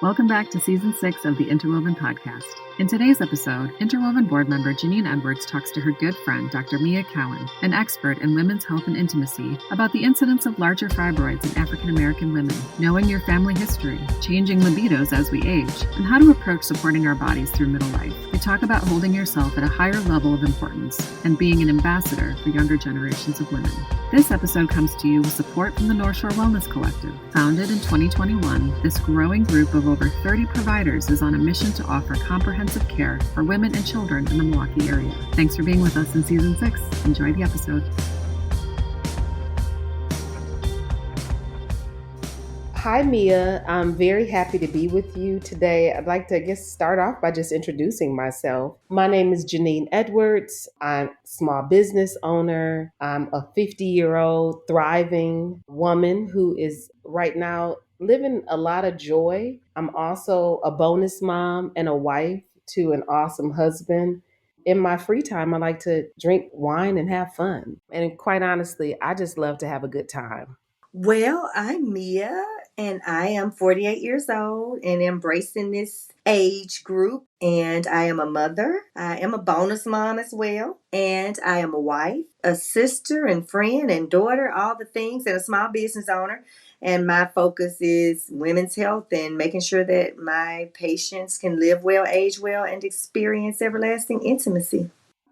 Welcome back to Season 6 of the Interwoven podcast. In today's episode, Interwoven board member Genyne Edwards talks to her good friend, Dr. Mia Cowan, an expert in women's health and intimacy, about the incidence of larger fibroids in African American women, knowing your family history, changing libidos as we age, and how to approach supporting our bodies through middle life. We talk about holding yourself at a higher level of importance and being an ambassador for younger generations of women. This episode comes to you with support from the North Shore Wellness Collective. Founded in 2021, this growing group of over 30 providers is on a mission to offer comprehensive care for women and children in the Milwaukee area. Thanks for being with us in Season 6. Enjoy the episode. Hi, Mia. I'm very happy to be with you today. I'd like to start off by just introducing myself. My name is Genyne Edwards. I'm a small business owner. I'm a 50-year-old thriving woman who is right now living a lot of joy. I'm also a bonus mom and a wife to an awesome husband. In my free time, I like to drink wine and have fun. And quite honestly, I just love to have a good time. Well, I'm Mia, and I am 48 years old and embracing this age group. And I am a mother. I am a bonus mom as well. And I am a wife, a sister, and friend, and daughter, all the things, and a small business owner. And my focus is women's health and making sure that my patients can live well, age well, and experience everlasting intimacy.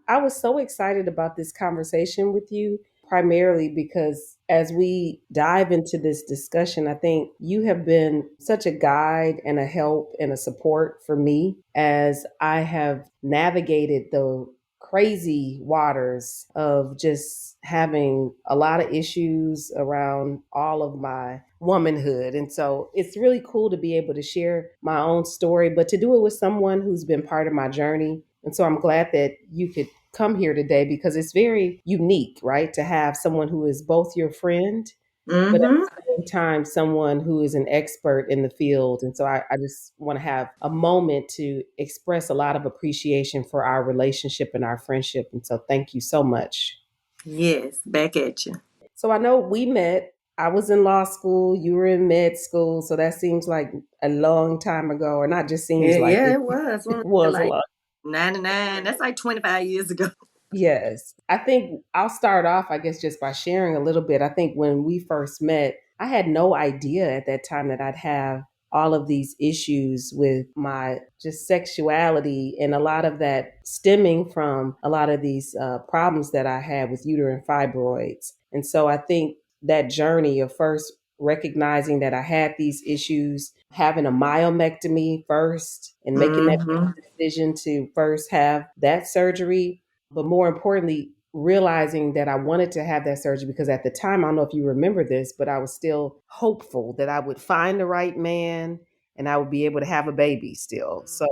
I was so excited about this conversation with you, primarily because as we dive into this discussion, I think you have been such a guide and a help and a support for me as I have navigated the crazy waters of just having a lot of issues around all of my womanhood. And so it's really cool to be able to share my own story, but to do it with someone who's been part of my journey. And so I'm glad that you could come here today because it's very unique, right? To have someone who is both your friend, but at the same time, someone who is an expert in the field. And so I just want to have a moment to express a lot of appreciation for our relationship and our friendship. And so thank you so much. Yes, back at you. So I know we met. I was in law school, you were in med school. So that seems like a long time ago, or not just seems like Yeah, it was. it was a Like long. 99. That's like 25 years ago. Yes. I think I'll start off, I guess, just by sharing a little bit. I think when we first met, I had no idea at that time that I'd have all of these issues with my just sexuality, and a lot of that stemming from a lot of these problems that I had with uterine fibroids. And so I think that journey of first recognizing that I had these issues, having a myomectomy first and making that decision to first have that surgery, but more importantly, realizing that I wanted to have that surgery because at the time, I don't know if you remember this, but I was still hopeful that I would find the right man and I would be able to have a baby still. So,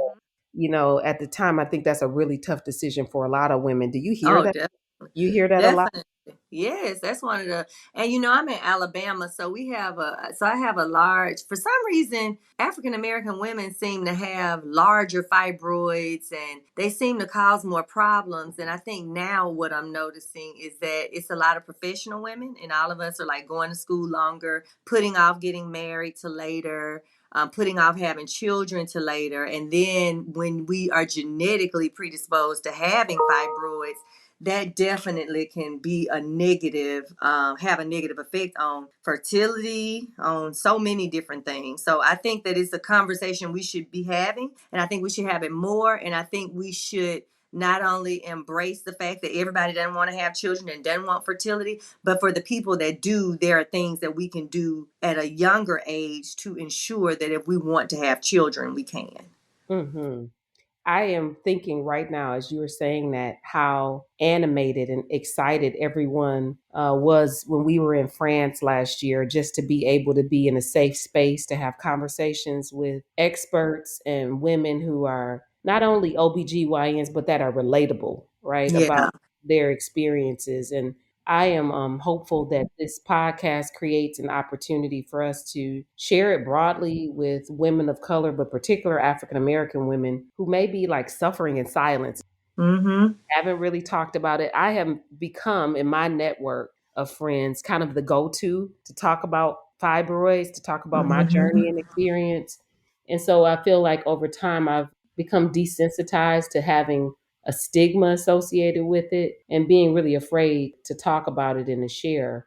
at the time, I think that's a really tough decision for a lot of women. Do you hear that? Definitely. You hear that a lot? Yes, that's one of the, and I'm in Alabama, so I have a large, for some reason, African American women seem to have larger fibroids and they seem to cause more problems. And I think now what I'm noticing is that it's a lot of professional women, and all of us are like going to school longer, putting off getting married to later. Putting off having children to later. And then when we are genetically predisposed to having fibroids, that definitely can be a negative, have a negative effect on fertility, on so many different things. So I think that it's a conversation we should be having, and I think we should have it more. And I think we should not only embrace the fact that everybody doesn't want to have children and doesn't want fertility, but for the people that do, there are things that we can do at a younger age to ensure that if we want to have children, we can. Mm-hmm. I am thinking right now, as you were saying that, how animated and excited everyone was when we were in France last year, just to be able to be in a safe space to have conversations with experts and women who are not only OBGYNs, but that are relatable, right, Yeah. about their experiences. And I am hopeful that this podcast creates an opportunity for us to share it broadly with women of color, but particular African American women who may be like suffering in silence. Haven't really talked about it. I have become, in my network of friends, kind of the go-to to talk about fibroids, to talk about my journey and experience. And so I feel like over time I've become desensitized to having a stigma associated with it and being really afraid to talk about it and to share.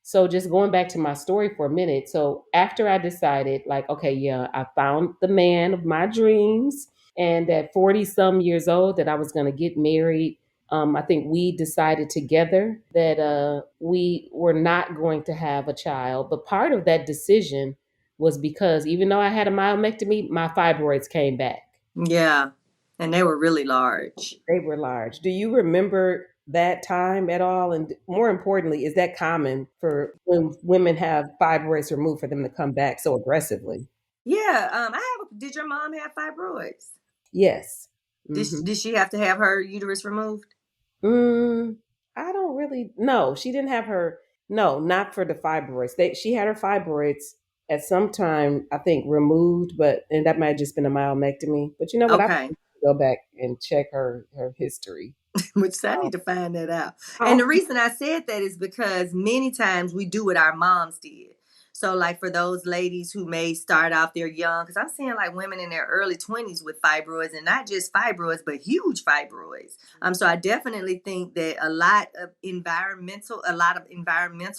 So just going back to my story for a minute. So after I decided, like, okay, yeah, I found the man of my dreams. And at 40 some years old, that I was going to get married. I think we decided together that we were not going to have a child. But part of that decision was because even though I had a myomectomy, my fibroids came back. Yeah. And they were really large. They were large. Do you remember that time at all? And more importantly, is that common for when women have fibroids removed for them to come back so aggressively? Yeah. Did your mom have fibroids? Yes. Did she have to have her uterus removed? Mm, I don't really know. She didn't have her. No, not for the fibroids. She had her fibroids at some time, I think, removed, but and that might have just been a myomectomy. But you know what? I Okay. go back and check her history. Which I Oh, need to find that out. And oh, the reason I said that is because many times we do what our moms did. So, like for those ladies who may start out there young, because I'm seeing like women in their early 20s with fibroids, and not just fibroids, but huge fibroids. So I definitely think that a lot of environmental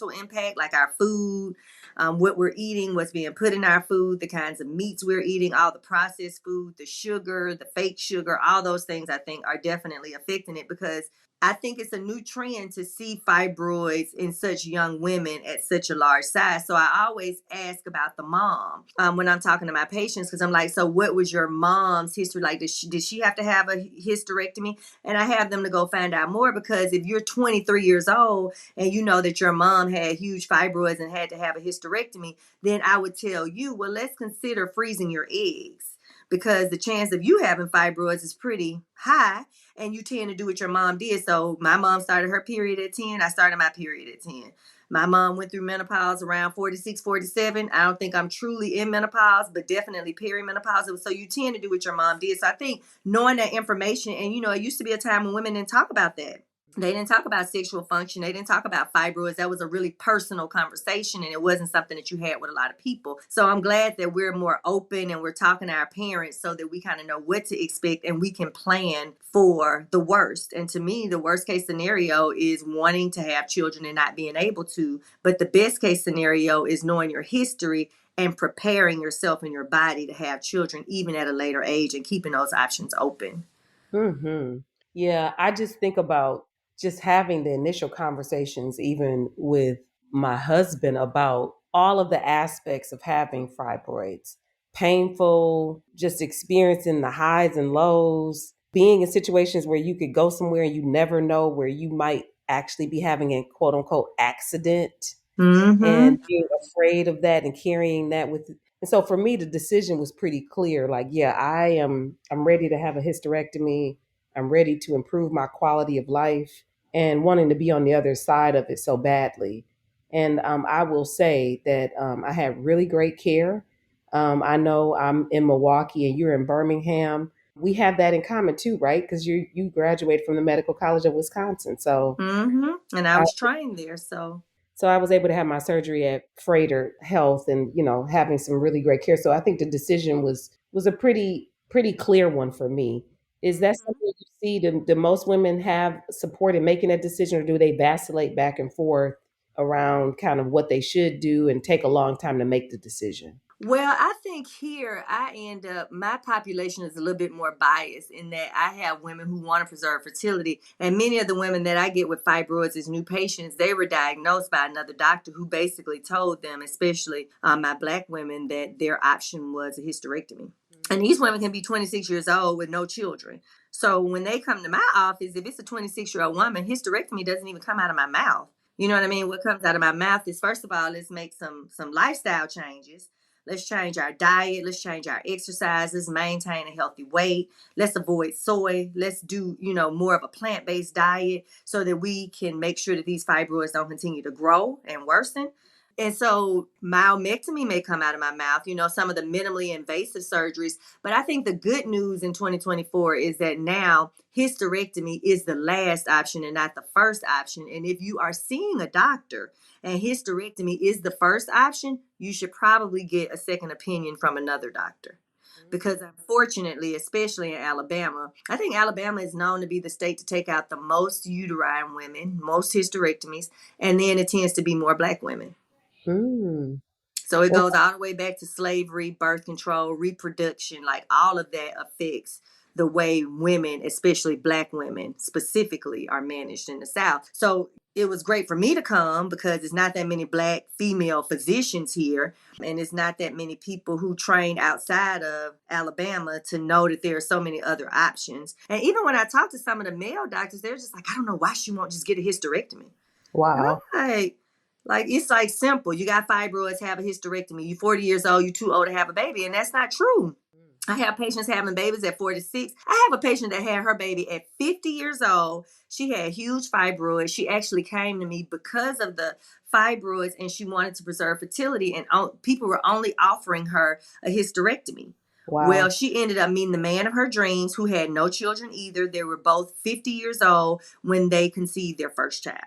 impact, like our food, what we're eating, what's being put in our food, the kinds of meats we're eating, all the processed food, the sugar, the fake sugar, all those things I think are definitely affecting it, because I think it's a new trend to see fibroids in such young women at such a large size. So I always ask about the mom when I'm talking to my patients, because I'm like, so what was your mom's history like? Did she have to have a hysterectomy? And I have them to go find out more, because if you're 23 years old and you know that your mom had huge fibroids and had to have a hysterectomy, then I would tell you, well, let's consider freezing your eggs, because the chance of you having fibroids is pretty high, and you tend to do what your mom did. So my mom started her period at 10. I started my period at 10. My mom went through menopause around 46, 47. I don't think I'm truly in menopause, but definitely perimenopausal. So you tend to do what your mom did. So I think knowing that information, and it used to be a time when women didn't talk about that. They didn't talk about sexual function. They didn't talk about fibroids. That was a really personal conversation, and it wasn't something that you had with a lot of people. So I'm glad that we're more open and we're talking to our parents so that we kind of know what to expect and we can plan for the worst. And to me, the worst case scenario is wanting to have children and not being able to. But the best case scenario is knowing your history and preparing yourself and your body to have children even at a later age, and keeping those options open. hmm yeah. I just think about just having the initial conversations, even with my husband, about all of the aspects of having fibroids. Painful, just experiencing the highs and lows, being in situations where you could go somewhere and you never know where you might actually be having a quote unquote accident, Mm-hmm. and being afraid of that and carrying that with. And so for me, the decision was pretty clear. Like, yeah, I'm ready to have a hysterectomy. I'm ready to improve my quality of life, and wanting to be on the other side of it so badly. And I will say that I had really great care. I know I'm in Milwaukee and you're in Birmingham. We have that in common too, right? Because you graduated from the Medical College of Wisconsin. Mm-hmm. And I was trained there, so. So I was able to have my surgery at Freighter Health, and having some really great care. So I think the decision was a pretty clear one for me. Is that something you see? Do most women have support in making that decision, or do they vacillate back and forth around kind of what they should do and take a long time to make the decision? Well, I think here my population is a little bit more biased in that I have women who want to preserve fertility. And many of the women that I get with fibroids as new patients, they were diagnosed by another doctor who basically told them, especially my Black women, that their option was a hysterectomy. And these women can be 26 years old with no children. So when they come to my office, if it's a 26-year-old woman, hysterectomy doesn't even come out of my mouth. You know what I mean? What comes out of my mouth is, first of all, let's make some lifestyle changes. Let's change our diet. Let's change our exercises, maintain a healthy weight. Let's avoid soy. Let's do, more of a plant-based diet so that we can make sure that these fibroids don't continue to grow and worsen. And so myomectomy may come out of my mouth, some of the minimally invasive surgeries. But I think the good news in 2024 is that now hysterectomy is the last option and not the first option. And if you are seeing a doctor and hysterectomy is the first option, you should probably get a second opinion from another doctor. because unfortunately, especially in Alabama, I think Alabama is known to be the state to take out the most uterine women, most hysterectomies, and then it tends to be more Black women. Mm. So it Well, goes all the way back to slavery, birth control, reproduction, like all of that affects the way women, especially Black women specifically, are managed in the South. So it was great for me to come because there's not that many Black female physicians here, and it's not that many people who train outside of Alabama to know that there are so many other options. And even when I talk to some of the male doctors, they're just like, I don't know why she won't just get a hysterectomy. And I'm wow. like, it's like simple. You got fibroids, have a hysterectomy. You're 40 years old, you're too old to have a baby. And that's not true. I have patients having babies at 46. I have a patient that had her baby at 50 years old. She had huge fibroids. She actually came to me because of the fibroids and she wanted to preserve fertility. And people were only offering her a hysterectomy. Wow. Well, she ended up meeting the man of her dreams who had no children either. They were both 50 years old when they conceived their first child.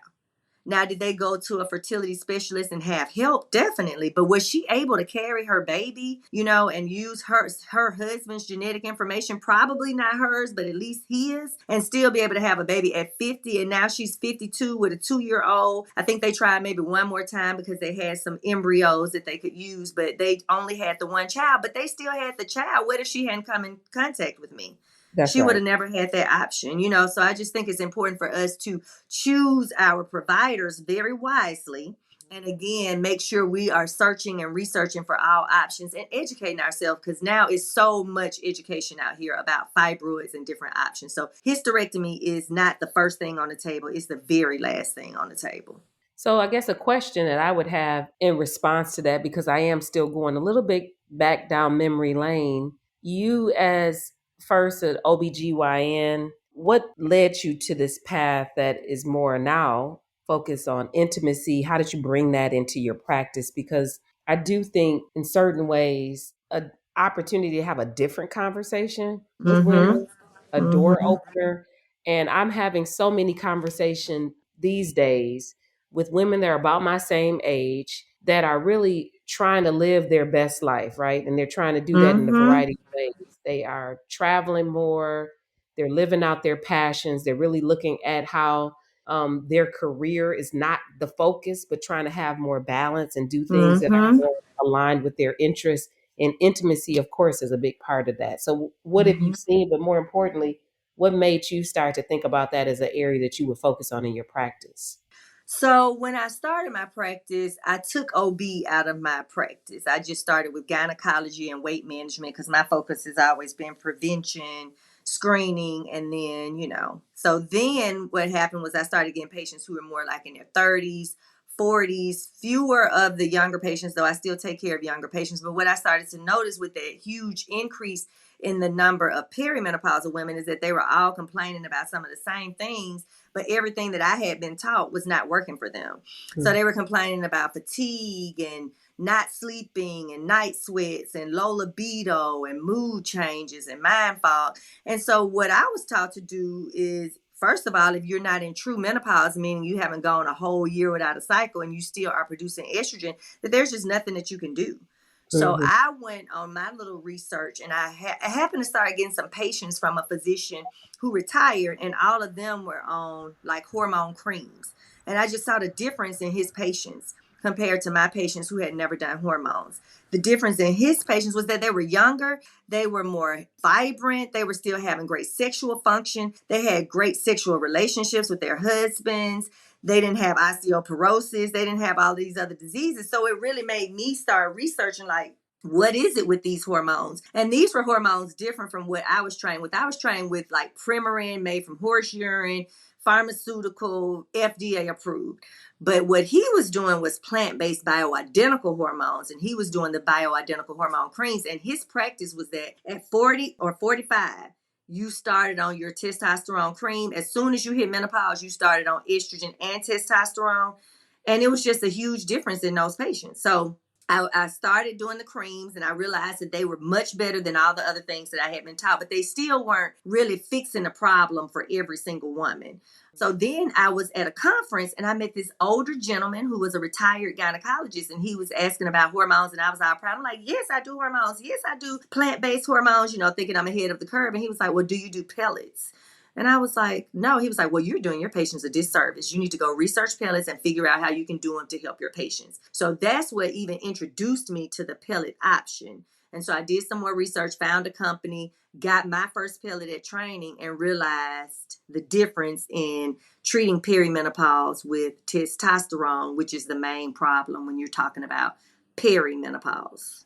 Now, did they go to a fertility specialist and have help? Definitely. But was she able to carry her baby, and use her husband's genetic information? Probably not hers, but at least his, and still be able to have a baby at 50. And now she's 52 with a 2-year-old. I think they tried maybe one more time because they had some embryos that they could use, but they only had the one child, but they still had the child. What if she hadn't come in contact with me? That's She would right. have never had that option, So I just think it's important for us to choose our providers very wisely. And again, make sure we are searching and researching for all options and educating ourselves, because now it's so much education out here about fibroids and different options. So hysterectomy is not the first thing on the table. It's the very last thing on the table. So I guess a question that I would have in response to that, because I am still going a little bit back down memory lane, you as first an OBGYN, what led you to this path that is more now focused on intimacy? How did you bring that into your practice? Because I do think in certain ways, an opportunity to have a different conversation with Mm-hmm. women, a door Mm-hmm. opener. And I'm having so many conversations these days with women that are about my same age that are really trying to live their best life, right? And they're trying to do that in a Mm-hmm. variety of ways. They are traveling more, they're living out their passions, they're really looking at how their career is not the focus, but trying to have more balance and do things that are Mm-hmm. more aligned with their interests. And intimacy, of course, is a big part of that. So, what have you Mm-hmm. seen? But more importantly, what made you start to think about that as an area that you would focus on in your practice? So when I started my practice, I took OB out of my practice. I just started with gynecology and weight management because my focus has always been prevention, screening, and then. So then what happened was I started getting patients who were more like in their 30s, 40s, fewer of the younger patients, though I still take care of younger patients. But what I started to notice with that huge increase in the number of perimenopausal women is that they were all complaining about some of the same things, but everything that I had been taught was not working for them. So they were complaining about fatigue and not sleeping and night sweats and low libido and mood changes and mind fog. And so what I was taught to do is, first of all, if you're not in true menopause, meaning you haven't gone a whole year without a cycle and you still are producing estrogen, that there's just nothing that you can do. So Mm-hmm. I went on my little research and I happened to start getting some patients from a physician who retired, and all of them were on like hormone creams. And I just saw the difference in his patients compared to my patients who had never done hormones. The difference in his patients was that they were younger, they were more vibrant, they were still having great sexual function, they had great sexual relationships with their husbands. They didn't have osteoporosis. They didn't have all these other diseases. So it really made me start researching, like, what is it with these hormones? And these were hormones different from what I was trained with. I was trained with like Premarin made from horse urine, pharmaceutical, FDA approved. But what he was doing was plant-based bioidentical hormones, and he was doing the bioidentical hormone creams. And his practice was that at 40 or 45, you started on your testosterone cream. As soon as you hit menopause, you started on estrogen and testosterone. And it was just a huge difference in those patients. So I started doing the creams, and I realized that they were much better than all the other things that I had been taught, but they still weren't really fixing the problem for every single woman. So then I was at a conference and I met this older gentleman who was a retired gynecologist, and he was asking about hormones, and I was all proud. I'm like, yes, I do hormones. Yes, I do plant-based hormones, thinking I'm ahead of the curve. And he was like, well, do you do pellets? And I was like, no. He was like, well, you're doing your patients a disservice. You need to go research pellets and figure out how you can do them to help your patients. So that's what even introduced me to the pellet option. And so I did some more research, found a company, got my first pellet at training, and realized the difference in treating perimenopause with testosterone, which is the main problem when you're talking about perimenopause.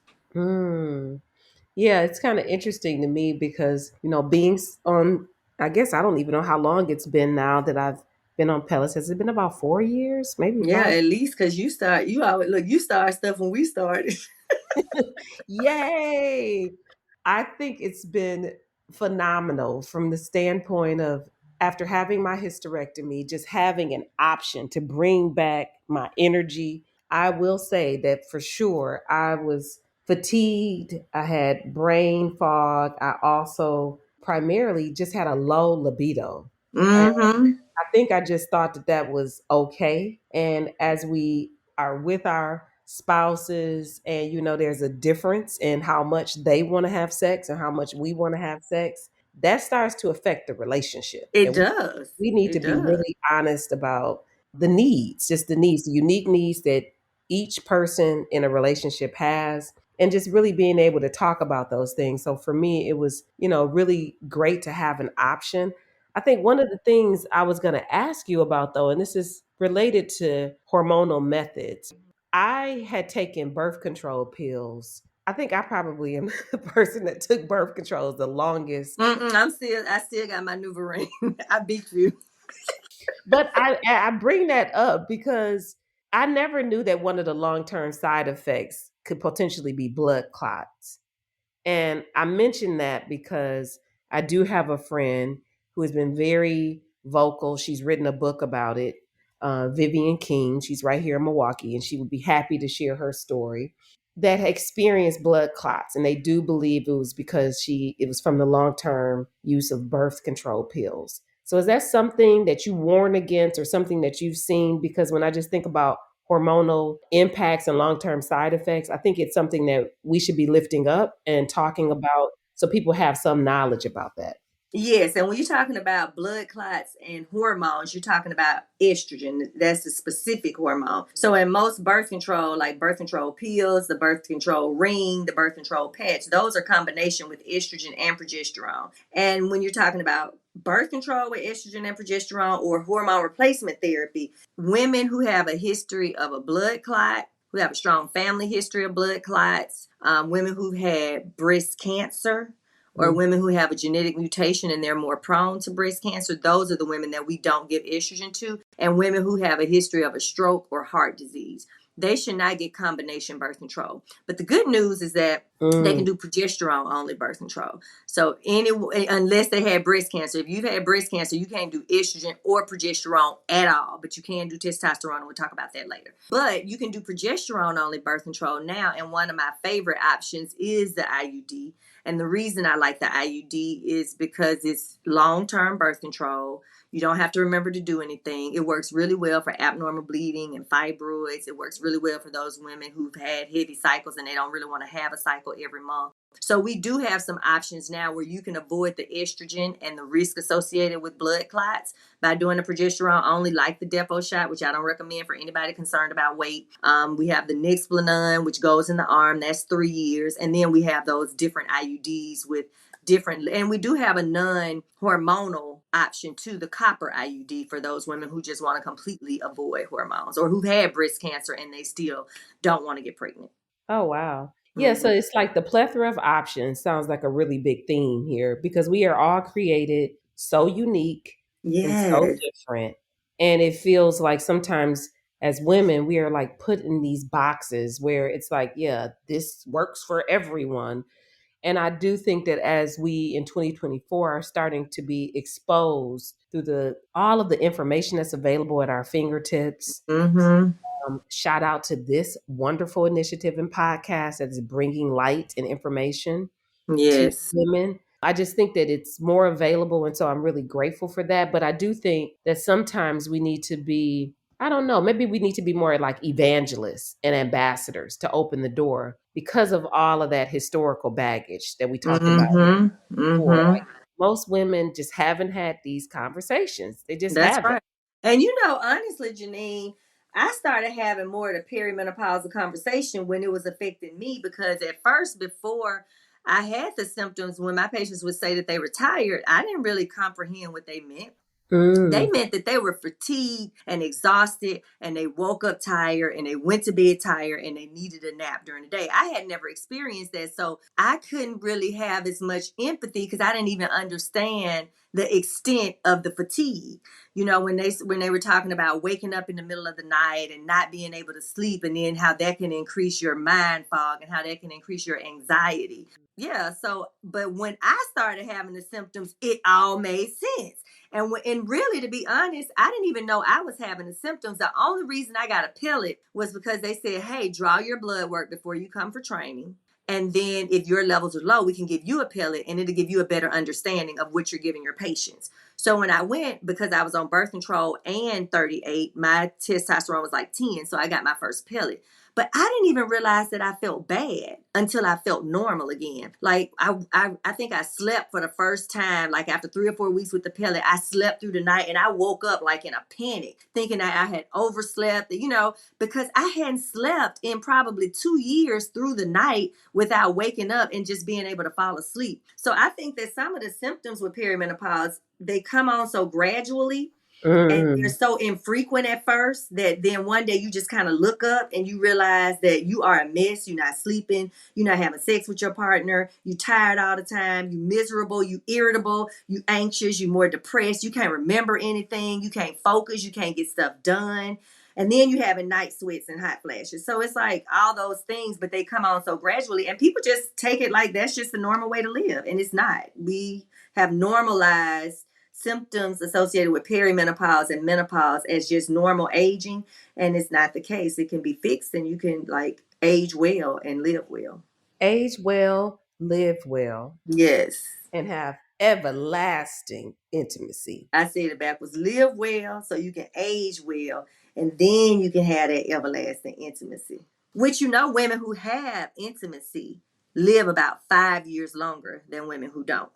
Yeah, it's kind of interesting to me because, being on, I guess I don't even know how long it's been now that I've been on pellets. Has it been about 4 years? Maybe Yeah, 5? at least because you always look, you start stuff when we started. Yay! I think it's been phenomenal from the standpoint of, after having my hysterectomy, just having an option to bring back my energy. I will say that for sure I was fatigued. I had brain fog. I also primarily just had a low libido. Mm-hmm. I think I just thought that that was okay. And as we are with our spouses, and there's a difference in how much they want to have sex and how much we want to have sex, that starts to affect the relationship. It And does. we need to It be does. really honest about the needs, just the needs, the unique needs that each person in a relationship has, and just really being able to talk about those things. So for me, it was, really great to have an option. I think one of the things I was going to ask you about, though, and this is related to hormonal methods, I had taken birth control pills. I think I probably am the person that took birth controls the longest. I still got my NuvaRing. I beat you. But I bring that up because I never knew that one of the long-term side effects could potentially be blood clots. And I mention that because I do have a friend who has been very vocal. She's written a book about it, Vivian King. She's right here in Milwaukee, and she would be happy to share her story, that experienced blood clots. And they do believe it was because it was from the long-term use of birth control pills. So is that something that you warn against, or something that you've seen? Because when I just think about hormonal impacts and long-term side effects, I think it's something that we should be lifting up and talking about, so people have some knowledge about that. Yes, and when you're talking about blood clots and hormones, you're talking about estrogen. That's a specific hormone. So in most birth control, like birth control pills, the birth control ring, the birth control patch, those are combination with estrogen and progesterone. And when you're talking about birth control with estrogen and progesterone, or hormone replacement therapy, women who have a history of a blood clot, who have a strong family history of blood clots, women who've had breast cancer, or Mm. women who have a genetic mutation and they're more prone to breast cancer, those are the women that we don't give estrogen to. And women who have a history of a stroke or heart disease, they should not get combination birth control. But the good news is that they can Mm. do progesterone only birth control. So unless they had breast cancer, if you've had breast cancer, you can't do estrogen or progesterone at all, but you can do testosterone, and we'll talk about that later. But you can do progesterone only birth control now, and one of my favorite options is the IUD. And the reason I like the IUD is because it's long-term birth control. You don't have to remember to do anything. It works really well for abnormal bleeding and fibroids. It works really well for those women who've had heavy cycles and they don't really want to have a cycle every month. So we do have some options now where you can avoid the estrogen and the risk associated with blood clots by doing the progesterone only, like the Depo shot, which I don't recommend for anybody concerned about weight. We have the Nexplanon, which goes in the arm. That's 3 years. And then we have those different IUDs with different, and we do have a non-hormonal option too, the copper IUD, for those women who just want to completely avoid hormones, or who've had breast cancer and they still don't want to get pregnant. Oh, wow. Yeah, so Mhm. it's like the plethora of options sounds like a really big theme here, because we are all created so unique and so Yes. different. And it feels like sometimes as women, we are like put in these boxes where it's like, yeah, this works for everyone. And I do think that as we in 2024 are starting to be exposed through the all of the information that's available at our fingertips, Mm-hmm. Shout out to this wonderful initiative and podcast that is bringing light and information to Yes. women. I just think that it's more available. And so I'm really grateful for that. But I do think that sometimes we need to be, I don't know, maybe we need to be more like evangelists and ambassadors to open the door because of all of that historical baggage that we talked about Mm-hmm. before. Like Mm-hmm. most women just haven't had these conversations. They just That's haven't. right. And you know, honestly, Genyne, I started having more of the perimenopausal conversation when it was affecting me because at first, before I had the symptoms, when my patients would say that they were tired, I didn't really comprehend what they meant. They Mm. meant that they were fatigued and exhausted and they woke up tired and they went to bed tired and they needed a nap during the day. I had never experienced that. So I couldn't really have as much empathy because I didn't even understand the extent of the fatigue. You know, when they were talking about waking up in the middle of the night and not being able to sleep, and then how that can increase your mind fog and how that can increase your anxiety. Yeah. So, but when I started having the symptoms, it all made sense. And really, to be honest, I didn't even know I was having the symptoms. The only reason I got a pellet was because they said, hey, draw your blood work before you come for training. And then if your levels are low, we can give you a pellet and it'll give you a better understanding of what you're giving your patients. So when I went, because I was on birth control and 38, my testosterone was like 10. So I got my first pellet. But I didn't even realize that I felt bad until I felt normal again. Like I think I slept for the first time, like after 3 or 4 weeks with the pellet, I slept through the night and I woke up like in a panic, thinking that I had overslept, because I hadn't slept in probably 2 years through the night without waking up and just being able to fall asleep. So I think that some of the symptoms with perimenopause, they come on so gradually and they're Mm. so infrequent at first that then one day you just kind of look up and you realize that you are a mess. You're not sleeping. You're not having sex with your partner. You're tired all the time. You're miserable. You irritable. You anxious. You're more depressed. You can't remember anything. You can't focus. You can't get stuff done. And then you having night sweats and hot flashes. So it's like all those things, but they come on so gradually. And people just take it like that's just the normal way to live. And it's not. We have normalized symptoms associated with perimenopause and menopause as just normal aging, and it's not the case. It can be fixed and you can like age well and live well. Age well, live well, Yes. and have everlasting intimacy. I said it backwards. Live well so you can age well, and then you can have that everlasting intimacy. Which, women who have intimacy live about 5 years longer than women who don't.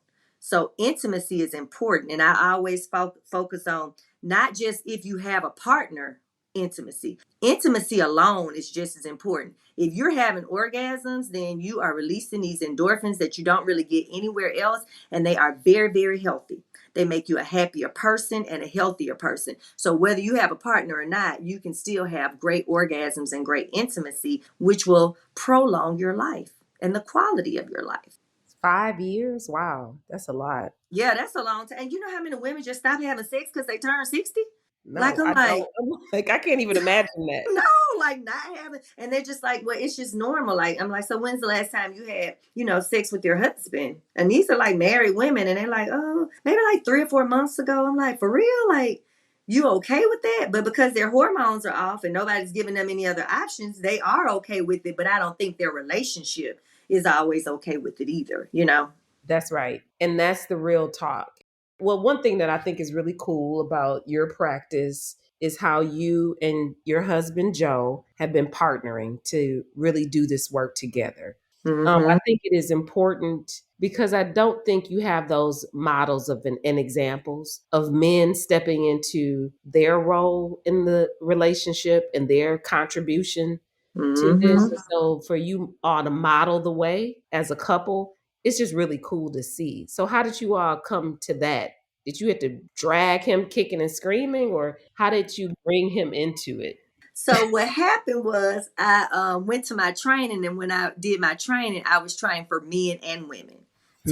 So intimacy is important. And I always focus on not just if you have a partner, intimacy. Intimacy alone is just as important. If you're having orgasms, then you are releasing these endorphins that you don't really get anywhere else. And they are very, very healthy. They make you a happier person and a healthier person. So whether you have a partner or not, you can still have great orgasms and great intimacy, which will prolong your life and the quality of your life. 5 years? Wow, that's a lot. Yeah, that's a long time. And you know how many women just stop having sex because they turn 60? Like, No, I'm I like, don't. I'm like, I can't even imagine that. no, like not having, and they're just like, well, it's just normal. Like, I'm like, so when's the last time you had, sex with your husband? And these are like married women, and they're like, oh, maybe like 3 or 4 months ago. I'm like, for real? Like, you okay with that? But because their hormones are off and nobody's giving them any other options, they are okay with it. But I don't think their relationship is always okay with it either. That's right. And that's the real talk. Well, one thing that I think is really cool about your practice is how you and your husband, Joe, have been partnering to really do this work together. I Mm-hmm. think it is important because I don't think you have those models and examples of men stepping into their role in the relationship and their contribution to this. Mm-hmm. And so for you all to model the way as a couple, it's just really cool to see. So how did you all come to that? Did you have to drag him kicking and screaming, or how did you bring him into it? So what happened was I went to my training, and when I did my training, I was trained for men and women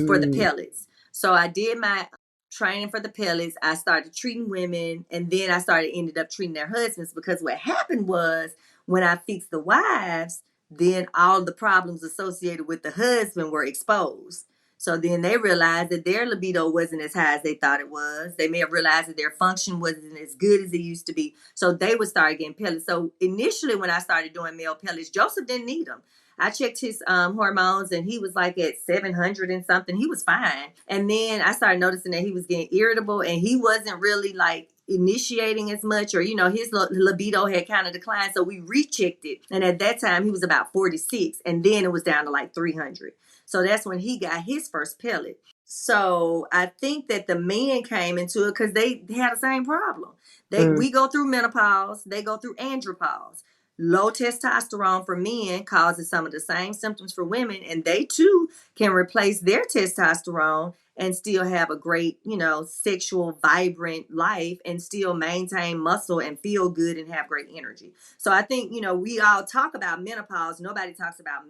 for the Hmm. pellets. So I did my training for the pellets. I started treating women, and then I ended up treating their husbands, because what happened was when I fixed the wives, then all the problems associated with the husband were exposed. So then they realized that their libido wasn't as high as they thought it was. They may have realized that their function wasn't as good as it used to be. So they would start getting pellets. So initially when I started doing male pellets, Joseph didn't need them. I checked his hormones and he was like at 700 and something. He was fine. And then I started noticing that he was getting irritable and he wasn't really like initiating as much, or his libido had kind of declined. So we rechecked it, and at that time he was about 46, and then it was down to like 300. So that's when he got his first pellet. So I think that the men came into it because they had the same problem. We go through menopause, they go through andropause. Low testosterone for men causes some of the same symptoms for women, and they too can replace their testosterone and still have a great, sexual, vibrant life and still maintain muscle and feel good and have great energy. So I think, we all talk about menopause. Nobody talks about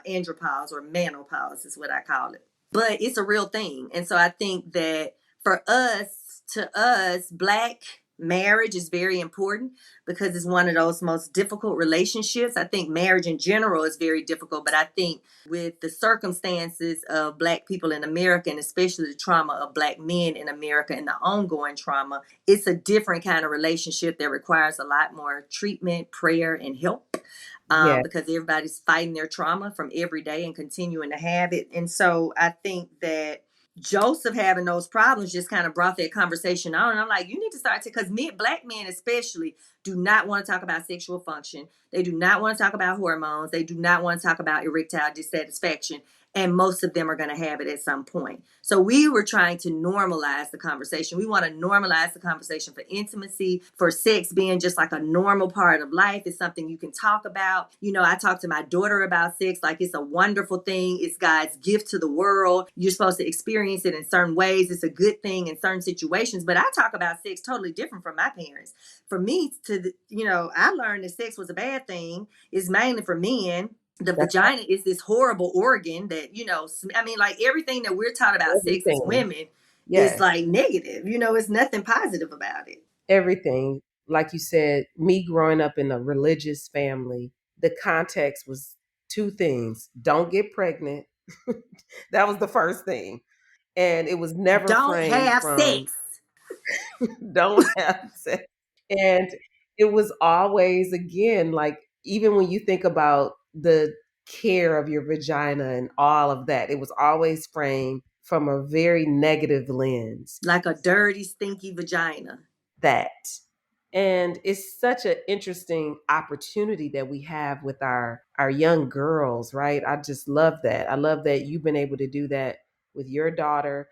andropause, or menopause is what I call it. But it's a real thing. And so I think that to us, Black, marriage is very important because it's one of those most difficult relationships. I think marriage in general is very difficult, but I think with the circumstances of Black people in America, and especially the trauma of Black men in America and the ongoing trauma, it's a different kind of relationship that requires a lot more treatment, prayer, and help. Because everybody's fighting their trauma from every day and continuing to have it. And so I think that Joseph having those problems just kind of brought that conversation on. And I'm like, you need to start because Black men especially do not want to talk about sexual function. They do not want to talk about hormones. They do not want to talk about erectile dissatisfaction. And most of them are going to have it at some point. So we were trying to normalize the conversation. We want to normalize the conversation for intimacy, for sex being just like a normal part of life. It's something you can talk about. I talk to my daughter about sex like it's a wonderful thing. It's God's gift to the world. You're supposed to experience it in certain ways. It's a good thing in certain situations. But I talk about sex totally different from my parents. For me, I learned that sex was a bad thing. It's mainly for men. The vagina is this horrible organ that, like everything that we're taught about sex as women is like negative. It's nothing positive about it. Everything. Like you said, me growing up in a religious family, the context was two things. Don't get pregnant. That was the first thing. And it was never Don't framed have from sex. don't have sex. And it was always, again, like, even when you think about the care of your vagina and all of that, it was always framed from a very negative lens. Like a dirty, stinky vagina. That. And it's such an interesting opportunity that we have with our young girls, right? I just love that. I love that you've been able to do that with your daughter.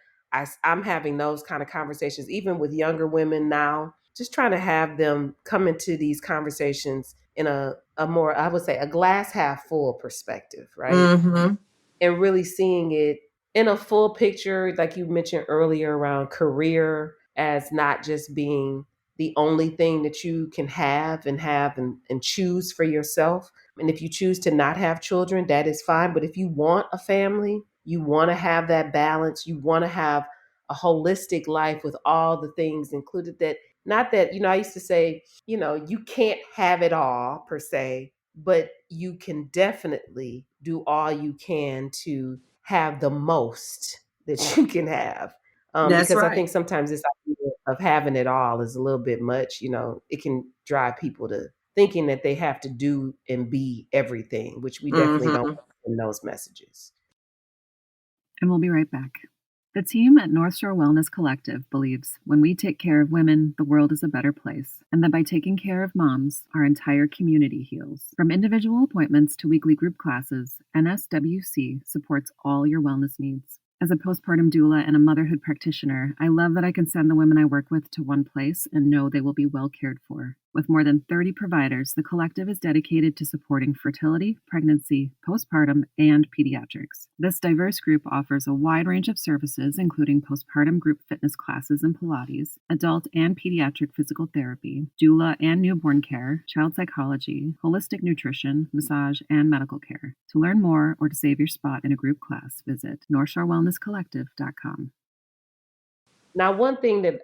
I'm having those kind of conversations, even with younger women now, just trying to have them come into these conversations in a more, I would say, a glass half full perspective, right? Mm-hmm. And really seeing it in a full picture, like you mentioned earlier, around career as not just being the only thing that you can have and choose for yourself. And if you choose to not have children, that is fine. But if you want a family, you want to have that balance, you want to have a holistic life with all the things included, that not that, I used to say, you can't have it all per se, but you can definitely do all you can to have the most that you can have. Because right. I think sometimes this idea of having it all is a little bit much. It can drive people to thinking that they have to do and be everything, which we definitely don't in those messages. And we'll be right back. The team at North Shore Wellness Collective believes when we take care of women, the world is a better place, and that by taking care of moms, our entire community heals. From individual appointments to weekly group classes, NSWC supports all your wellness needs. As a postpartum doula and a motherhood practitioner, I love that I can send the women I work with to one place and know they will be well cared for. With more than 30 providers, the collective is dedicated to supporting fertility, pregnancy, postpartum, and pediatrics. This diverse group offers a wide range of services, including postpartum group fitness classes and Pilates, adult and pediatric physical therapy, doula and newborn care, child psychology, holistic nutrition, massage, and medical care. To learn more or to save your spot in a group class, visit NorthshoreWellnessCollective.com. Now, one thing that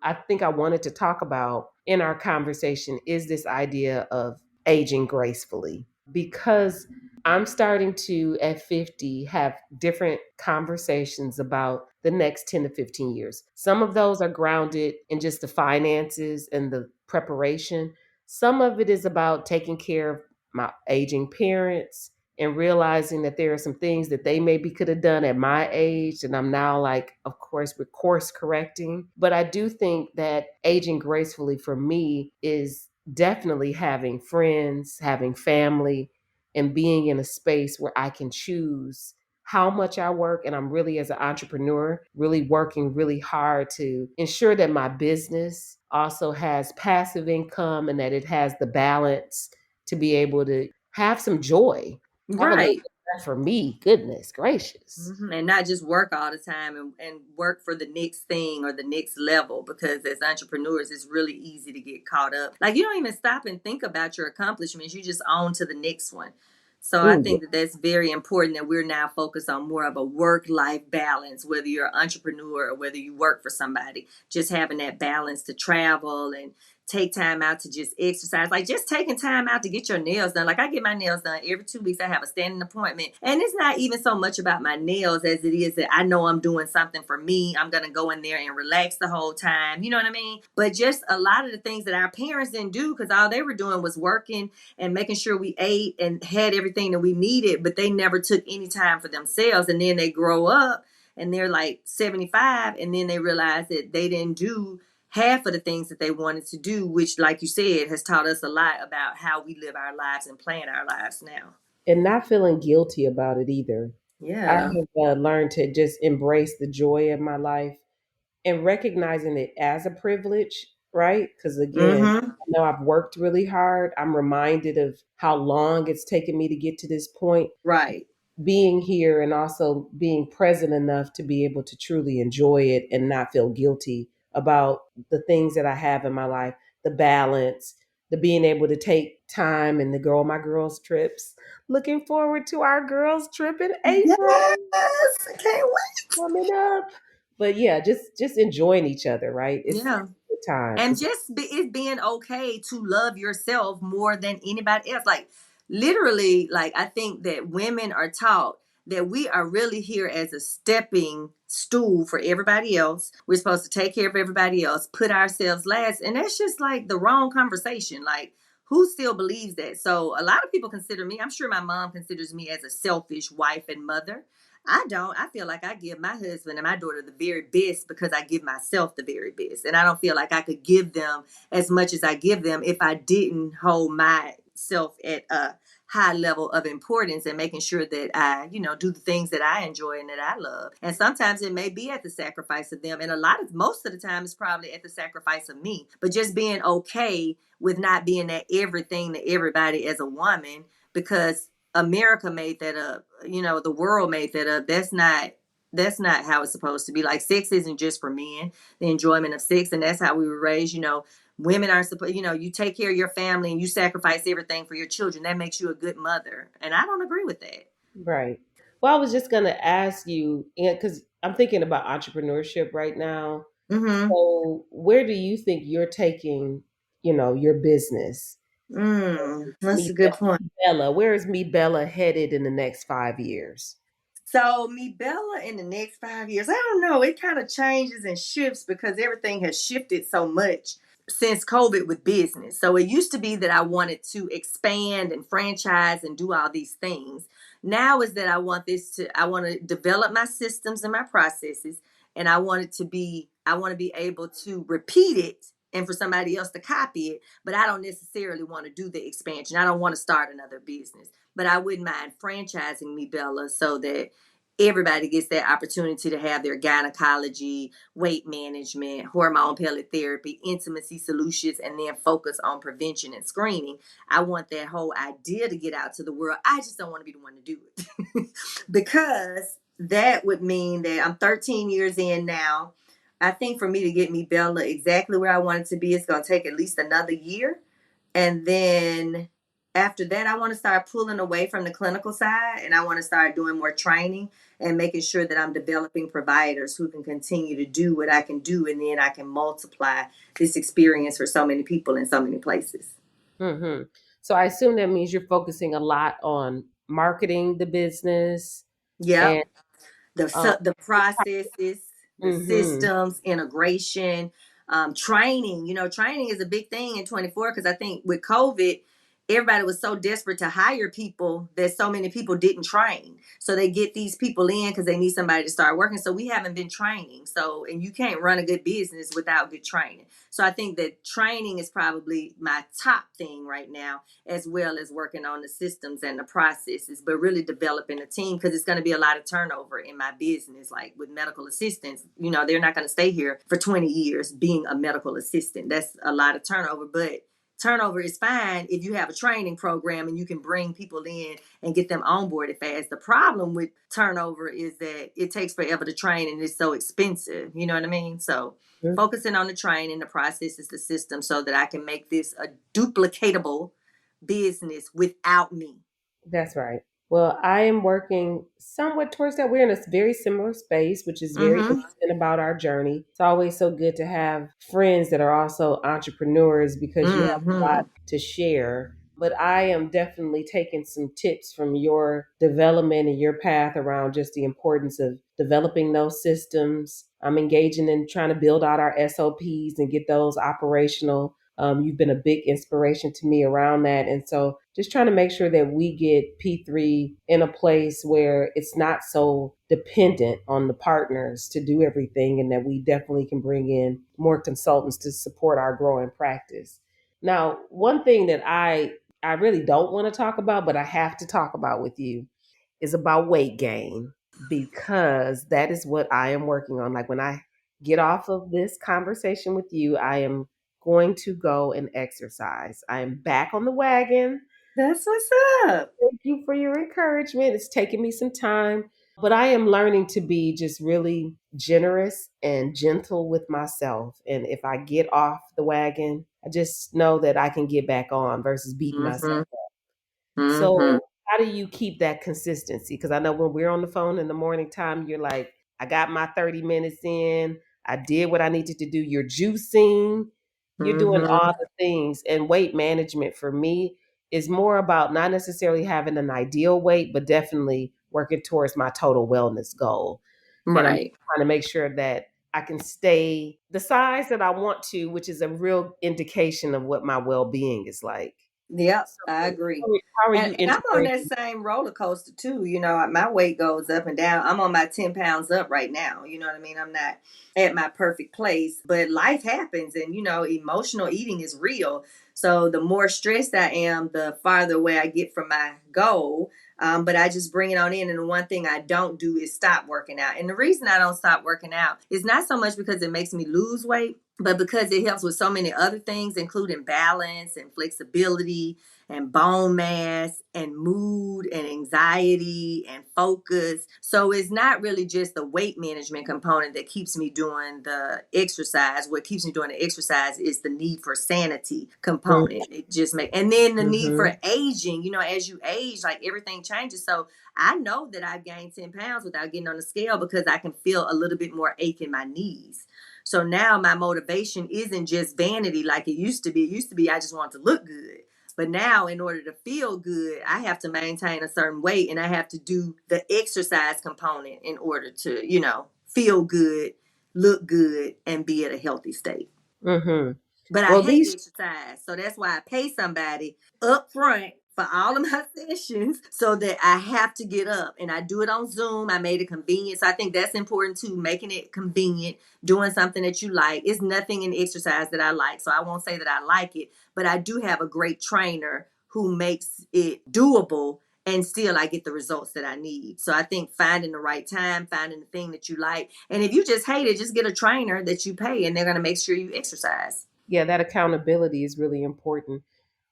I think I wanted to talk about in our conversation is this idea of aging gracefully, because I'm starting to, at 50, have different conversations about the next 10 to 15 years. Some of those are grounded in just the finances and the preparation. Some of it is about taking care of my aging parents and realizing that there are some things that they maybe could have done at my age. And I'm now, like, of course, with course correcting. But I do think that aging gracefully for me is definitely having friends, having family, and being in a space where I can choose how much I work. And I'm really, as an entrepreneur, really working really hard to ensure that my business also has passive income and that it has the balance to be able to have some joy. Have a little Right. bit for me, goodness gracious. And not just work all the time and work for the next thing or the next level, because as entrepreneurs it's really easy to get caught up, like you don't even stop and think about your accomplishments, you just on to the next one. So I Ooh, think that that's very important, that we're now focused on more of a work-life balance, whether you're an entrepreneur or whether you work for somebody, just having that balance to travel and take time out to just exercise, like just taking time out to get your nails done. Like I get my nails done every 2 weeks. I have a standing appointment, and it's not even so much about my nails as it is that I know I'm doing something for me. I'm gonna go in there and relax the whole time, you know what I mean? But just a lot of the things that our parents didn't do, because all they were doing was working and making sure we ate and had everything that we needed, but they never took any time for themselves. And then they grow up and they're like 75, and then they realize that they didn't do half of the things that they wanted to do, which, like you said, has taught us a lot about how we live our lives and plan our lives now. and not feeling guilty about it either. I Yeah. have learned to just embrace the joy of my life and recognizing it as a privilege, right? Because again, Mm-hmm. I know I've worked really hard. I'm reminded of how long it's taken me to get to this point. Right. Being here and also being present enough to be able to truly enjoy it and not feel guilty about the things that I have in my life, the balance, the being able to take time and to go on my girls' trips. Looking forward to our girls' trip in April Yes. I can't wait. coming up. But yeah, just enjoying each other, right? It's Yeah. a good time. And just it being okay to love yourself more than anybody else. Like literally, like I think that women are taught that we are really here as a stepping stool for everybody else. We're supposed to take care of everybody else, put ourselves last. And that's just like the wrong conversation. Like, who still believes that? So a lot of people consider me, I'm sure my mom considers me as a selfish wife and mother. I don't. I feel like I give my husband and my daughter the very best because I give myself the very best. And I don't feel like I could give them as much as I give them if I didn't hold myself at a high level of importance and making sure that I, do the things that I enjoy and that I love. And sometimes it may be at the sacrifice of them. And most of the time, it's probably at the sacrifice of me. But just being okay with not being that everything to everybody as a woman, because America made that up. The world made that up. That's not how it's supposed to be. Like, sex isn't just for men, the enjoyment of sex. And that's how we were raised. Women aren't supposed, you take care of your family and you sacrifice everything for your children. That makes you a good mother. And I don't agree with that. Right. Well, I was just going to ask you, because I'm thinking about entrepreneurship right now. Mm-hmm. So, where do you think you're taking, your business? That's Me, a good point. Bella, where is Me Bella headed in the next 5 years? So, me Bella in the next 5 years, I don't know. It kind of changes and shifts because everything has shifted so much since COVID with business. So it used to be that I wanted to expand and franchise and do all these things. Now is that I want to develop my systems and my processes, and I want to be able to repeat it and for somebody else to copy it, but I don't necessarily want to do the expansion. I don't want to start another business, but I wouldn't mind franchising Me Bella so that everybody gets that opportunity to have their gynecology, weight management, hormone pellet therapy, intimacy solutions, and then focus on prevention and screening. I want that whole idea to get out to the world. I just don't want to be the one to do it because that would mean that I'm 13 years in now. I think for me to get Me Bella exactly where I want it to be, it's going to take at least another year. And then after that, I want to start pulling away from the clinical side, and I want to start doing more training and making sure that I'm developing providers who can continue to do what I can do. And then I can multiply this experience for so many people in so many places. Mm-hmm. So, I assume that means you're focusing a lot on marketing the business Yep. and um, The processes, the mm-hmm. systems, integration, training. Training is a big thing in 24 because I think with COVID, everybody was so desperate to hire people that so many people didn't train. So they get these people in because they need somebody to start working. So we haven't been training. And you can't run a good business without good training. So I think that training is probably my top thing right now, as well as working on the systems and the processes, but really developing a team because it's going to be a lot of turnover in my business. Like with medical assistants, they're not going to stay here for 20 years being a medical assistant. That's a lot of turnover, but turnover is fine if you have a training program and you can bring people in and get them onboarded fast. The problem with turnover is that it takes forever to train and it's so expensive. You know what I mean? So focusing on the training, the processes, the system, so that I can make this a duplicatable business without me. That's right. Well, I am working somewhat towards that. We're in a very similar space, which is very interesting about our journey. It's always so good to have friends that are also entrepreneurs because you have a lot to share. But I am definitely taking some tips from your development and your path around just the importance of developing those systems. I'm engaging in trying to build out our SOPs and get those operational. You've been a big inspiration to me around that. And so just trying to make sure that we get P3 in a place where it's not so dependent on the partners to do everything, and that we definitely can bring in more consultants to support our growing practice. Now, one thing that I really don't want to talk about, but I have to talk about with you is about weight gain, because that is what I am working on. Like when I get off of this conversation with you, I am going to go and exercise. I am back on the wagon. That's what's up. Thank you for your encouragement. It's taken me some time, but I am learning to be just really generous and gentle with myself. And if I get off the wagon, I just know that I can get back on versus beating myself up. So how do you keep that consistency? Because I know when we're on the phone in the morning time, you're like, I got my 30 minutes in. I did what I needed to do. You're juicing. You're doing all the things. And weight management for me is more about not necessarily having an ideal weight, but definitely working towards my total wellness goal. And I'm Right. trying to make sure that I can stay the size that I want to, which is a real indication of what my well-being is like. Yep, So I agree. how are And, you and I'm on that integrating? same roller coaster too. My weight goes up and down. I'm on my 10 pounds up right now. You know what I mean? I'm not at my perfect place, but life happens, and emotional eating is real. So the more stressed I am, the farther away I get from my goal. But I just bring it on in. And the one thing I don't do is stop working out. And the reason I don't stop working out is not so much because it makes me lose weight, but because it helps with so many other things, including balance and flexibility and bone mass and mood and anxiety and focus. So it's not really just the weight management component that keeps me doing the exercise. What keeps me doing the exercise is the need for sanity component. It just makes, and then the need for aging. As you age, like everything changes. So I know that I've gained 10 pounds without getting on the scale because I can feel a little bit more ache in my knees. So now my motivation isn't just vanity like it used to be. It used to be I just want to look good. But now, in order to feel good, I have to maintain a certain weight and I have to do the exercise component in order to, feel good, look good, and be at a healthy state. Mm-hmm. But I Well, hate these exercise. So that's why I pay somebody up front for all of my sessions so that I have to get up. And I do it on Zoom. I made it convenient. So I think that's important too, making it convenient, doing something that you like. It's nothing in exercise that I like. So I won't say that I like it, but I do have a great trainer who makes it doable, and still I get the results that I need. So I think finding the right time, finding the thing that you like. And if you just hate it, just get a trainer that you pay and they're going to make sure you exercise. yeah, that accountability is really important.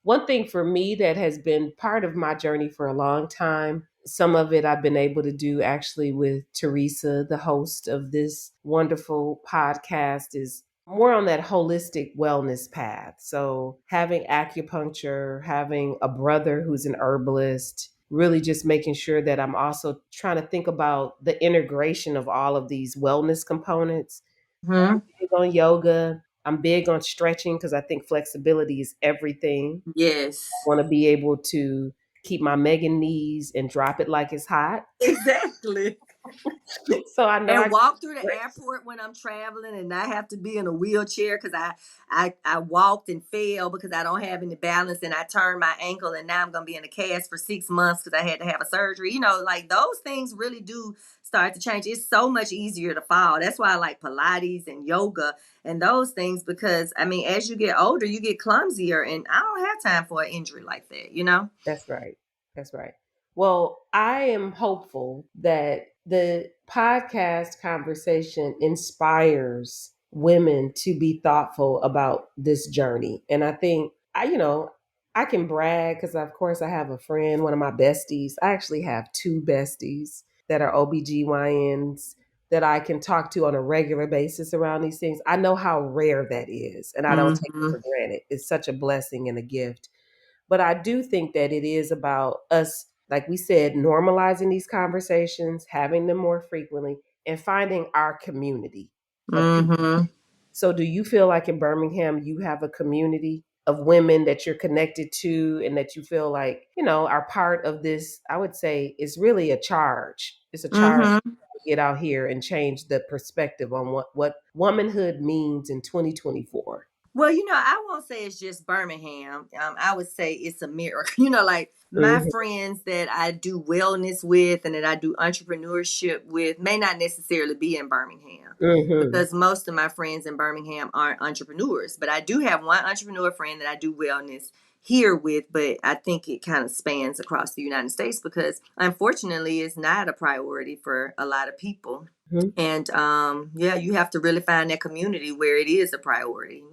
One thing for me that has been part of my journey for a long time, some of it I've been able to do actually with Teresa, the host of this wonderful podcast, is more on that holistic wellness path. So having acupuncture, having a brother who's an herbalist, really just making sure that I'm also trying to think about the integration of all of these wellness components. Mm-hmm. Big on yoga. I'm big on stretching because I think flexibility is everything. Yes. Want to be able to keep my Megan knees and drop it like it's hot. Exactly. So I know And walk through the airport when I'm traveling and not have to be in a wheelchair because I walked and fell because I don't have any balance and I turned my ankle and now I'm going to be in a cast for 6 months because I had to have a surgery. You know, like those things really do start to change. It's so much easier to fall. That's why I like Pilates and yoga and those things because, I mean, as you get older, you get clumsier and I don't have time for an injury like that, you know? That's right. That's right. Well, I am hopeful that the podcast conversation inspires women to be thoughtful about this journey. And I think I can brag because of course I have a friend, one of my besties. I actually have two besties that are OBGYNs that I can talk to on a regular basis around these things. I know how rare that is, and I don't take it Mm-hmm. for granted. It's such a blessing and a gift. But I do think that it is about us, like we said, normalizing these conversations, having them more frequently, and finding our community of people. Mm-hmm. So, do you feel like in Birmingham you have a community of women that you're connected to and that you feel like, are part of this? I would say it's really a charge. It's a charge Mm-hmm. to get out here and change the perspective on what womanhood means in 2024. Well, I won't say it's just Birmingham. I would say it's a mirror. Like my Hmm. friends that I do wellness with and that I do entrepreneurship with may not necessarily be in Birmingham Hmm. because most of my friends in Birmingham aren't entrepreneurs. But I do have one entrepreneur friend that I do wellness here with, but I think it kind of spans across the United States because unfortunately it's not a priority for a lot of people. Hmm. And yeah, you have to really find that community where it is a priority.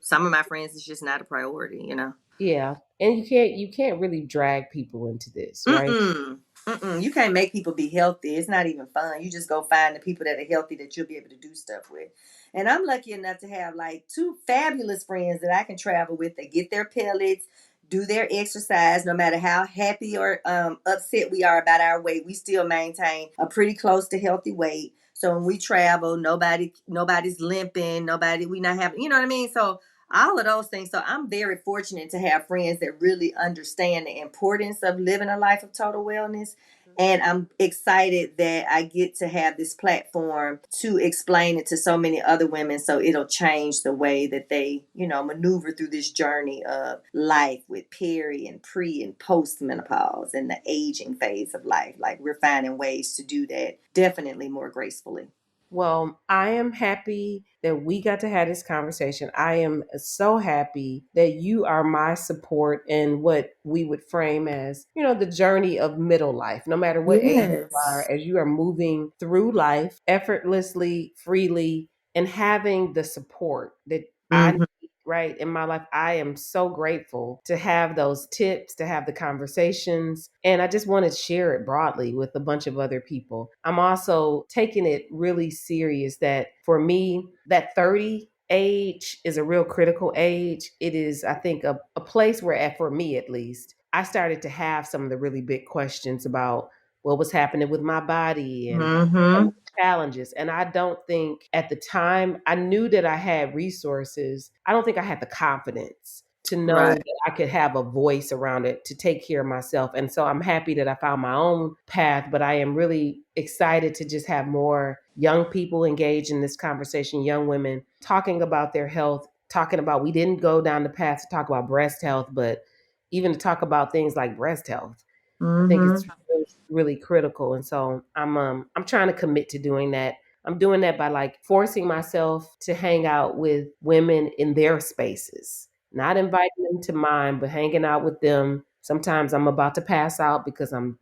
Some of my friends it's just not a priority. Yeah. And you can't really drag people into this, right? Mm-mm. Mm-mm. You can't make people be healthy. It's not even fun. You just go find the people that are healthy that you'll be able to do stuff with. And I'm lucky enough to have like two fabulous friends that I can travel with that get their pellets, do their exercise, no matter how happy or upset we are about our weight, we still maintain a pretty close to healthy weight. So when we travel, nobody's limping, we not having, you know what I mean? So all of those things. So I'm very fortunate to have friends that really understand the importance of living a life of total wellness. And I'm excited that I get to have this platform to explain it to so many other women so it'll change the way that they, maneuver through this journey of life with peri and pre and post menopause and the aging phase of life. Like we're finding ways to do that definitely more gracefully. Well, I am happy that we got to have this conversation. I am so happy that you are my support in what we would frame as, the journey of middle life, no matter what age you are, Yes. as you are moving through life effortlessly, freely, and having the support that I Mm-hmm. right in my life. I am so grateful to have those tips, to have the conversations, and I just want to share it broadly with a bunch of other people. I'm also taking it really serious that for me, that 30 age is a real critical age. It is, I think, a place where, for me at least, I started to have some of the really big questions about what was happening with my body and some Mm-hmm. of the challenges. And I don't think at the time I knew that I had resources. I don't think I had the confidence to know Right. that I could have a voice around it to take care of myself. And so I'm happy that I found my own path, but I am really excited to just have more young people engaged in this conversation, young women talking about their health, talking about, we didn't go down the path to talk about breast health, but even to talk about things like breast health. I think it's Mm-hmm. really, really critical. And so I'm trying to commit to doing that. I'm doing that by like forcing myself to hang out with women in their spaces, not inviting them to mine, but hanging out with them. Sometimes I'm about to pass out because I'm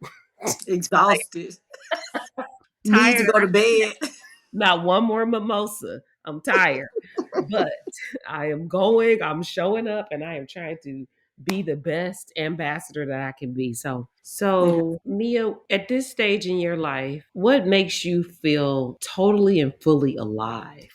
Exhausted. Need to tired. go to bed. Not one more mimosa. I'm tired. But I am going, I'm showing up, and I am trying to be the best ambassador that I can be. Yeah. So Mia, at this stage in your life, what makes you feel totally and fully alive?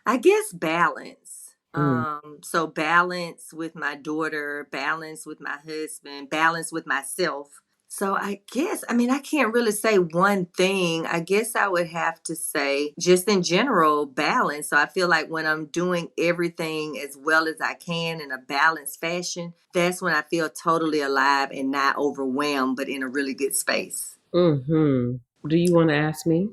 I guess balance. Mm, So balance with my daughter, balance with my husband, balance with myself. So I guess, I mean, I can't really say one thing. I guess I would have to say just in general, balance. So I feel like when I'm doing everything as well as I can in a balanced fashion, that's when I feel totally alive and not overwhelmed, but in a really good space. Mm-hmm. Do you want to ask me?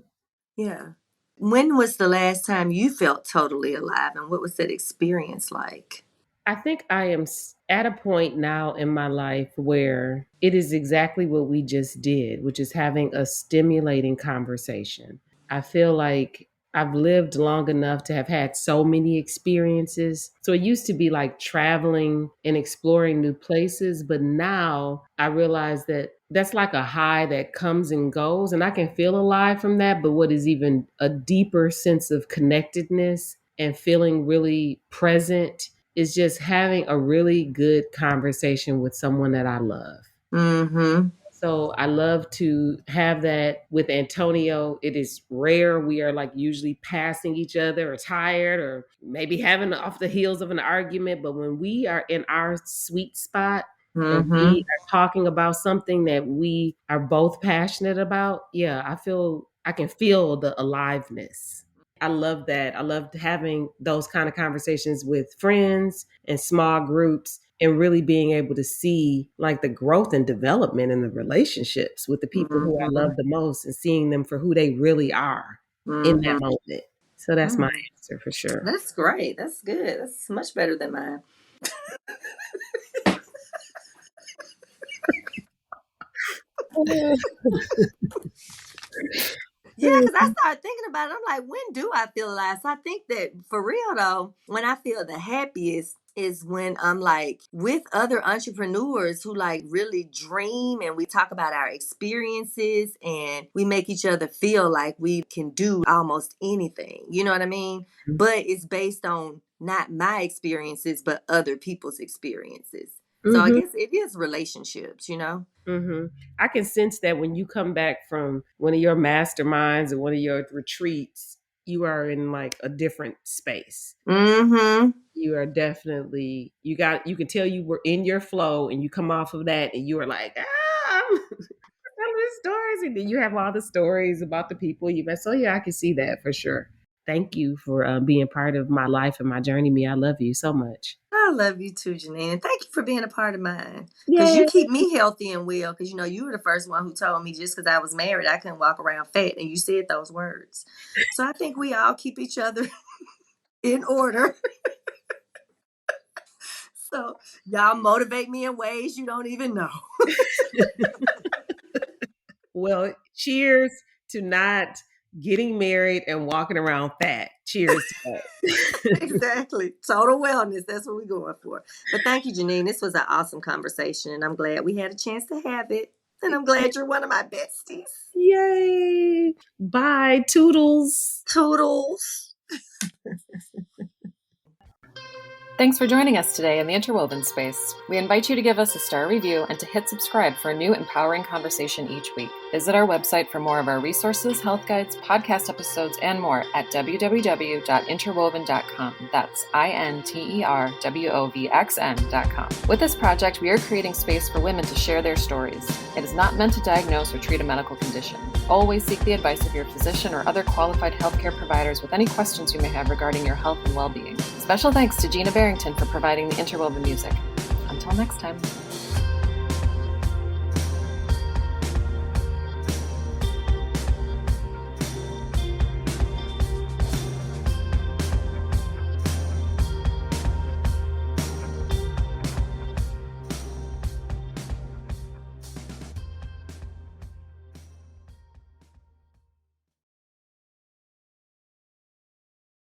Yeah. When was the last time you felt totally alive and what was that experience like? I think I am at a point now in my life where it is exactly what we just did, which is having a stimulating conversation. I feel like I've lived long enough to have had so many experiences. So it used to be like traveling and exploring new places, but now I realize that that's like a high that comes and goes, and I can feel alive from that. But what is even a deeper sense of connectedness and feeling really present is just having a really good conversation with someone that I love. Mm-hmm. So I love to have that with Antonio. It is rare. We are like usually passing each other or tired or maybe having off the heels of an argument. But when we are in our sweet spot and we Mm-hmm. are talking about something that we are both passionate about, yeah, I can feel the aliveness. I love that. I loved having those kind of conversations with friends and small groups and really being able to see like the growth and development in the relationships with the people who I Mm-hmm. love the most and seeing them for who they really are in that Mm-hmm. moment. So that's my Mm. answer for sure. That's great. That's good. That's much better than mine. Yeah, because I started thinking about it. I'm like, when do I feel alive? So I think that for real though, when I feel the happiest is when I'm like with other entrepreneurs who like really dream and we talk about our experiences and we make each other feel like we can do almost anything. You know what I mean? But it's based on not my experiences, but other people's experiences. So I Mm-hmm. guess it is relationships, you know? Mm-hmm. I can sense that when you come back from one of your masterminds or one of your retreats, you are in like a different space. Mm-hmm. You are definitely you can tell you were in your flow and you come off of that and you are like, I'm telling the stories, and then you have all the stories about the people you met. So yeah, I can see that for sure. Thank you for being part of my life and my journey. Me, I love you so much. I love you too, Genyne. Thank you for being a part of mine. Because you Yay. keep me healthy and well. Because, you know, you were the first one who told me just because I was married, I couldn't walk around fat. And you said those words. So I think we all keep each other in order. So y'all motivate me in ways you don't even know. Well, cheers to not getting married and walking around fat. Cheers to that. Exactly. Total wellness. That's what we're going for. But thank you, Genyne. This was an awesome conversation. And I'm glad we had a chance to have it. And I'm glad you're one of my besties. Yay. Bye. Toodles. Toodles. Thanks for joining us today in the Interwoven space. We invite you to give us a star review and to hit subscribe for a new empowering conversation each week. Visit our website for more of our resources, health guides, podcast episodes, and more at www.interwoven.com. That's interwovxn.com. With this project, we are creating space for women to share their stories. It is not meant to diagnose or treat a medical condition. Always seek the advice of your physician or other qualified healthcare providers with any questions you may have regarding your health and well-being. Special thanks to Gina Barrington for providing the interwoven music. Until next time.